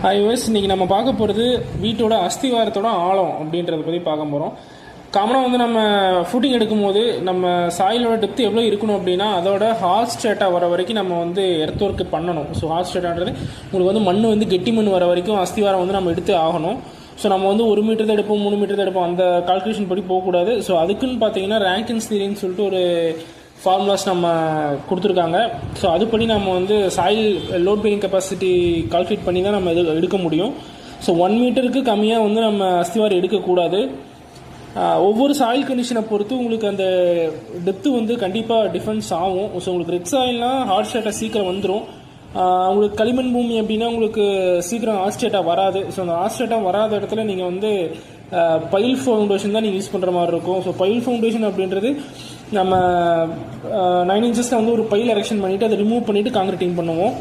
IOS இன்றைக்கி நம்ம பார்க்க போகிறது வீட்டோட அஸ்திவாரத்தோட ஆழம் அப்படின்றத பற்றி பார்க்க போகிறோம். காமனாக வந்து நம்ம ஃபுட்டிங் எடுக்கும்போது நம்ம சாயிலோட டெப்த் எவ்வளோ இருக்கணும் அப்படின்னா அதோட ஹார்ட் ஸ்டேட்டாக வர வரைக்கும் நம்ம வந்து எர்த் ஒர்க்கு பண்ணணும். ஸோ ஹார்ட் ஸ்டேட்டான்றது உங்களுக்கு வந்து மண் வந்து கெட்டி மண் வர வரைக்கும் அஸ்திவாரம் வந்து நம்ம எடுத்து ஆகணும். ஸோ நம்ம வந்து 1 மீட்டர் தான் எடுப்போம், 3 மீட்டர் தான் எடுப்போம், அந்த கால்குலேஷன் படி போகக்கூடாது. ஸோ அதுக்குன்னு பார்த்தீங்கன்னா ரேங்கின்ஸ் தியரின்னு சொல்லிட்டு ஒரு ஃபார்முலாஸ் நம்ம கொடுத்துருக்காங்க. ஸோ அதுபடி நம்ம வந்து soil load being capacity calculate பண்ணி தான் நம்ம எடுக்க முடியும். ஸோ 1 மீட்டருக்கு கம்மியாக வந்து நம்ம அஸ்திவாரம் எடுக்கக்கூடாது. ஒவ்வொரு சாயில் கண்டிஷனை பொறுத்து உங்களுக்கு அந்த டெப்த்து வந்து கண்டிப்பாக டிஃப்ரென்ஸ் ஆகும். ஸோ உங்களுக்கு ரெட் சாயில்னால் ஹார்ட் ஸ்டேட்டாக சீக்கிரம் வந்துடும். உங்களுக்கு களிமண் பூமி அப்படின்னா உங்களுக்கு சீக்கிரம் ஹார்ட் ஸ்டேட்டாக வராது. ஸோ அந்த ஹார்ட் ஸ்டேட்டாக வராத இடத்துல நீங்கள் வந்து பைல் ஃபவுண்டேஷன் தான் நீங்கள் யூஸ் பண்ணுற மாதிரி இருக்கும். ஸோ பைல் ஃபவுண்டேஷன் அப்படின்றது நம்ம 9 இன்ச்சஸில் வந்து ஒரு பைல் எரெக்ஷன் பண்ணிவிட்டு அதை ரிமூவ் பண்ணிவிட்டு காங்கிரீட்டிங் பண்ணுவோம்.